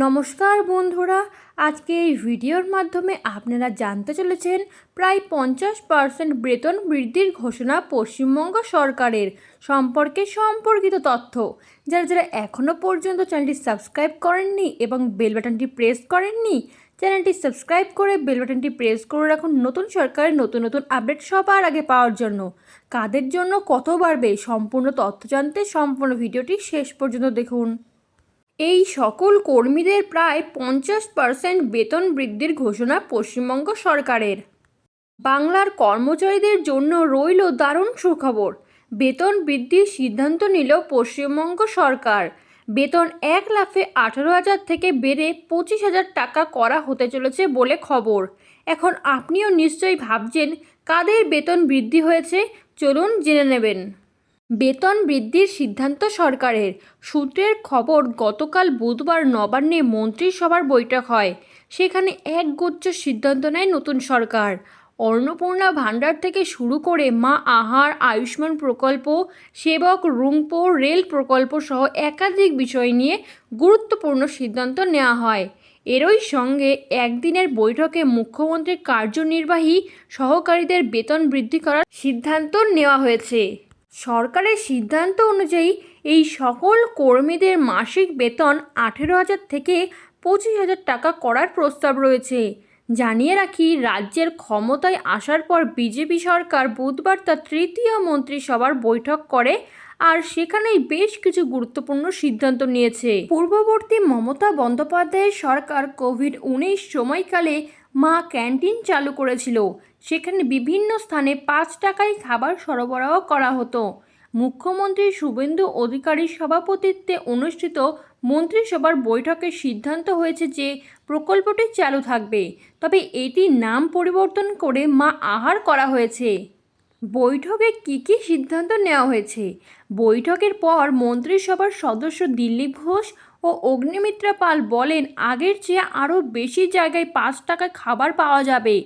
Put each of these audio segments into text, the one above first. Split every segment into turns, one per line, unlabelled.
নমস্কার বন্ধুরা, আজকে এই ভিডিওর মাধ্যমে আপনারা জানতে চলেছেন প্রায় 50% বেতন বৃদ্ধির ঘোষণা পশ্চিমবঙ্গ সরকারের সম্পর্কিত তথ্য। যারা এখনও পর্যন্ত চ্যানেলটি সাবস্ক্রাইব করেননি এবং বেল বাটনটি প্রেস করেননি, চ্যানেলটি সাবস্ক্রাইব করে বেল বাটনটি প্রেস করে রাখুন নতুন সরকারের নতুন আপডেট সবার আগে পাওয়ার জন্য। কাদের জন্য কত বাড়বে সম্পূর্ণ তথ্য জানতে সম্পূর্ণ ভিডিওটি শেষ পর্যন্ত দেখুন। এই সকল কর্মীদের প্রায় 50% বেতন বৃদ্ধির ঘোষণা পশ্চিমবঙ্গ সরকারের। বাংলার কর্মচারীদের জন্য রইল দারুণ সুখবর। বেতন বৃদ্ধির সিদ্ধান্ত নিল পশ্চিমবঙ্গ সরকার। বেতন এক লাফে 18,000 থেকে বেড়ে 25,000 টাকা করা হতে চলেছে বলে খবর। এখন আপনিও নিশ্চয়ই ভাবছেন কাদের বেতন বৃদ্ধি হয়েছে, চলুন জেনে নেবেন। বেতন বৃদ্ধির সিদ্ধান্ত সরকারের। সূত্রের খবর, গতকাল বুধবার নবান্নে মন্ত্রিসভার বৈঠক হয়। সেখানে একগুচ্ছ সিদ্ধান্ত নেয় নতুন সরকার। অন্নপূর্ণা ভাণ্ডার থেকে শুরু করে মা আহার, আয়ুষ্মান প্রকল্প, সেবক রুংপো রেল প্রকল্প সহ একাধিক বিষয় নিয়ে গুরুত্বপূর্ণ সিদ্ধান্ত নেওয়া হয়। এরই সঙ্গে একদিনের বৈঠকে মুখ্যমন্ত্রীর কার্যনির্বাহী সহকারীদের বেতন বৃদ্ধি করার সিদ্ধান্ত নেওয়া হয়েছে। সরকারের সিদ্ধান্ত অনুযায়ী এই সকল কর্মীদের মাসিক বেতন 18,000 থেকে 25,000 টাকা করার প্রস্তাব রয়েছে। জানিয়ে রাখি, রাজ্যের ক্ষমতায় আসার পর বিজেপি সরকার বুধবার তার তৃতীয় মন্ত্রিসভার বৈঠক করে, আর সেখানেই বেশ কিছু গুরুত্বপূর্ণ সিদ্ধান্ত নিয়েছে। পূর্ববর্তী মমতা বন্দ্যোপাধ্যায়ের সরকার কোভিড-19 সময়কালে মা ক্যান্টিন চালু করেছিল। সেখানে বিভিন্ন স্থানে 5 টাকায় খাবার সরবরাহ করা হতো। মুখ্যমন্ত্রী শুভেন্দু অধিকারীর সভাপতিত্বে অনুষ্ঠিত মন্ত্রিসভার বৈঠকে সিদ্ধান্ত হয়েছে যে প্রকল্পটি চালু থাকবে, তবে এটির নাম পরিবর্তন করে মা আহার করা হয়েছে। বৈঠকে কী সিদ্ধান্ত নেওয়া হয়েছে? বৈঠকের পর মন্ত্রিসভার সদস্য দিলীপ ঘোষ ও অগ্নিমিত্রা পাল বলেন, আগের চেয়ে আরও বেশি জায়গায় 5 টাকায় খাবার পাওয়া যাবে।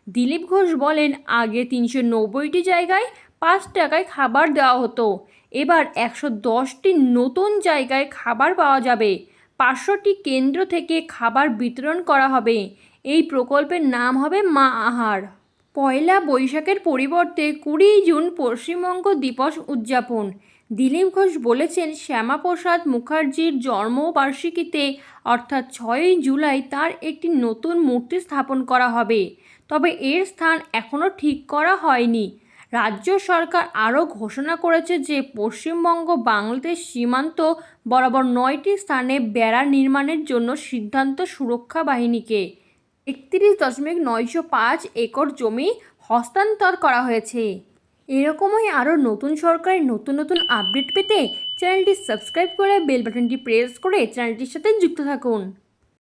দিলীপ ঘোষ বলেন, আগে 390টি জায়গায় 5 টাকায় খাবার দেওয়া হতো, এবার 110টি নতুন জায়গায় খাবার পাওয়া যাবে। 500টি কেন্দ্র থেকে খাবার বিতরণ করা হবে। এই প্রকল্পের নাম হবে মা আহার। পয়লা বৈশাখের পরিবর্তে 20 জুন পশ্চিমবঙ্গ দিবস উদযাপন। দিলীপ ঘোষ বলেছেন, শ্যামাপ্রসাদ মুখার্জির জন্মবার্ষিকীতে অর্থাৎ 6ই জুলাই তার একটি নতুন মূর্তি স্থাপন করা হবে, তবে এর স্থান এখনও ঠিক করা হয়নি। রাজ্য সরকার আরও ঘোষণা করেছে যে পশ্চিমবঙ্গ বাংলাদেশ সীমান্ত বরাবর 9টি স্থানে বেড়া নির্মাণের জন্য সিদ্ধান্ত সুরক্ষা বাহিনীকে 31.905 একর জমি হস্তান্তর করা হয়েছে। এরকমই আরও নতুন সরকারের নতুন আপডেট পেতে চ্যানেলটি সাবস্ক্রাইব করে বেল বাটনটি প্রেস করে চ্যানেলটির সাথে যুক্ত থাকুন।